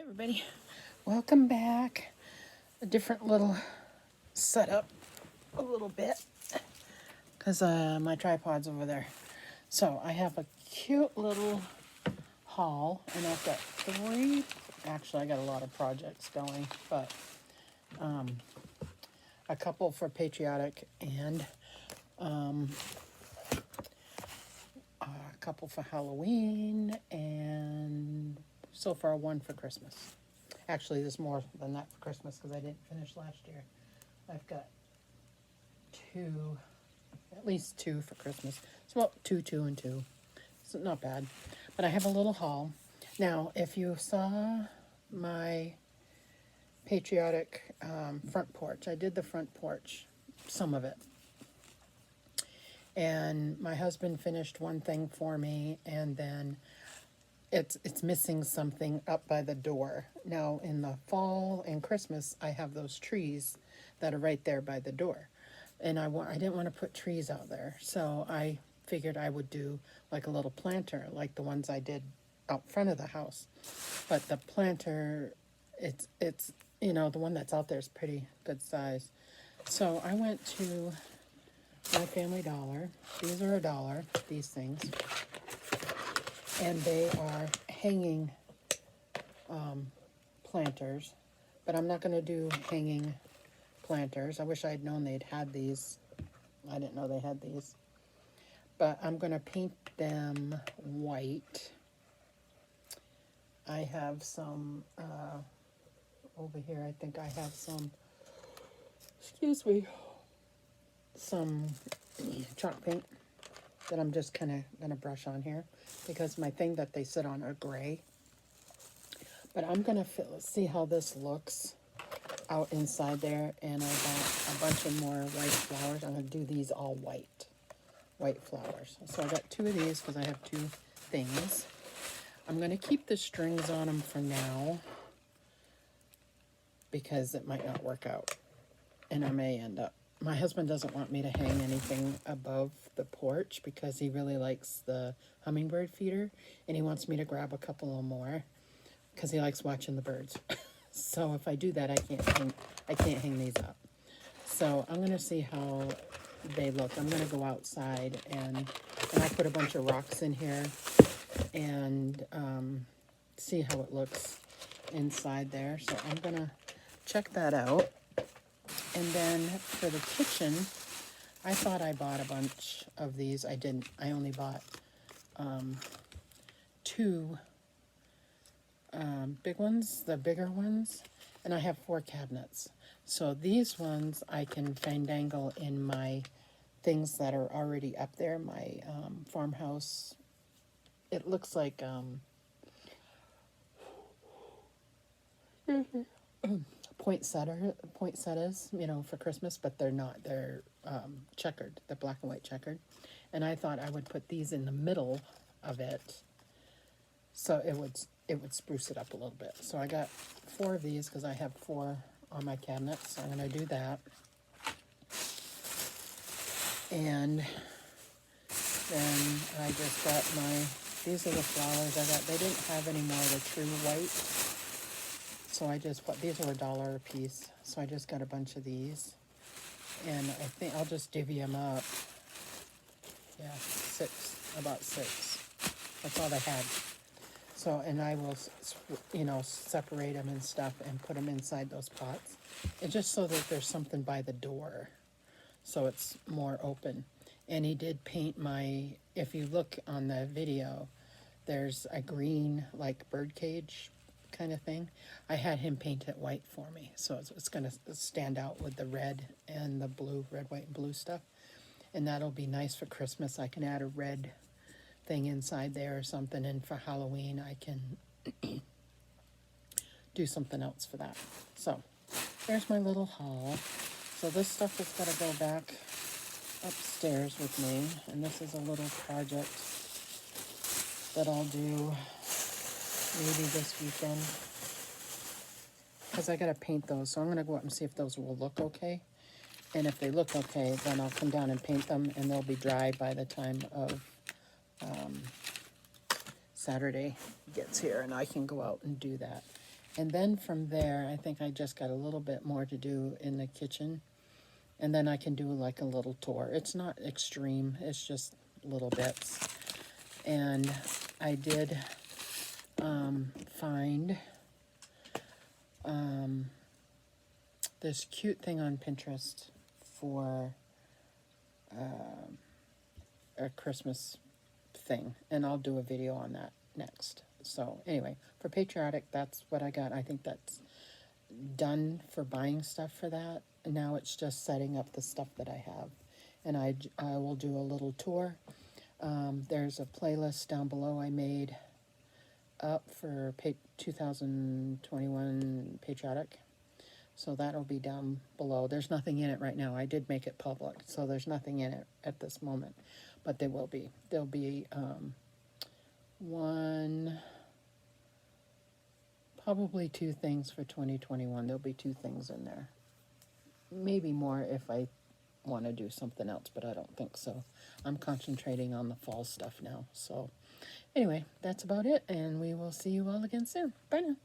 Everybody, welcome back. A different little setup, a little bit, because my tripod's over there. So I have a cute little haul, and I've got three. Actually, I got a lot of projects going, but a couple for Patriotic and a couple for Halloween, and so far one for Christmas. Actually, there's more than that for Christmas because I didn't finish last year. I've got two, at least two for Christmas. It's about two, and two. It's not bad. But I have a little haul. Now, if you saw my Patriotic front porch, I did the front porch, some of it. And my husband finished one thing for me, and then it's missing something up by the door. Now, in the fall and Christmas, I have those trees that are right there by the door. And I didn't want to put trees out there, so I figured I would do like a little planter, like the ones I did out front of the house. But the planter, it's the one that's out there is pretty good size. So I went to my Family Dollar. These are $1, these things. And they are hanging planters, but I'm not going to do hanging planters. I wish I had known they'd had these. I didn't know they had these. But I'm going to paint them white. I have some, over here, I think I have some, some chalk paint that I'm just kind of going to brush on here because my thing that they sit on are gray. But I'm going to see how this looks out inside there, and I got a bunch of more white flowers. I'm going to do these all white flowers. So I got two of these because I have two things. I'm going to keep the strings on them for now because it might not work out, and I may end up. My husband doesn't want me to hang anything above the porch because he really likes the hummingbird feeder, and he wants me to grab a couple of more because he likes watching the birds. So if I do that, I can't hang these up. So I'm going to see how they look. I'm going to go outside and I put a bunch of rocks in here and see how it looks inside there. So I'm going to check that out. And then for the kitchen, I thought I bought a bunch of these. I didn't. I only bought two big ones, the bigger ones, and I have 4 cabinets. So these ones I can fandangle in my things that are already up there, my farmhouse. It looks like poinsettias, for Christmas, but they're not. They're checkered. They're black and white checkered. And I thought I would put these in the middle of it, so it would spruce it up a little bit. So I got 4 of these because I have 4 on my cabinets. So I'm going to do that. And then I just got these are the flowers I got. They didn't have any more of the true white. So these are $1 a piece. So I just got a bunch of these. And I think I'll just divvy them up. Yeah, about 6. That's all they had. So, and I will, separate them and stuff and put them inside those pots. And just so that there's something by the door. So it's more open. And he did paint if you look on the video, there's a green, like, bird cage kind of thing. I had him paint it white for me. So it's going to stand out with the red and the blue, red, white, and blue stuff. And that'll be nice for Christmas. I can add a red thing inside there or something, and for Halloween I can do something else for that. So there's my little haul. So this stuff is going to go back upstairs with me, and this is a little project that I'll do maybe this weekend because I got to paint those. So I'm going to go up and see if those will look okay, and if they look okay, then I'll come down and paint them, and they'll be dry by the time of Saturday gets here, and I can go out and do that. And then from there, I think I just got a little bit more to do in the kitchen. And then I can do like a little tour. It's not extreme, it's just little bits. And I did find this cute thing on Pinterest for a Christmas thing. And I'll do a video on that next. So anyway, for Patriotic, that's what I got. I think that's done for buying stuff for that. And now it's just setting up the stuff that I have. And I will do a little tour. There's a playlist down below I made up for 2021 Patriotic. So that'll be down below. There's nothing in it right now. I did make it public, so there's nothing in it at this moment. But there will be. There'll be probably 2 things for 2021. There'll be 2 things in there. Maybe more if I want to do something else, but I don't think so. I'm concentrating on the fall stuff now. So anyway, that's about it, and we will see you all again soon. Bye now.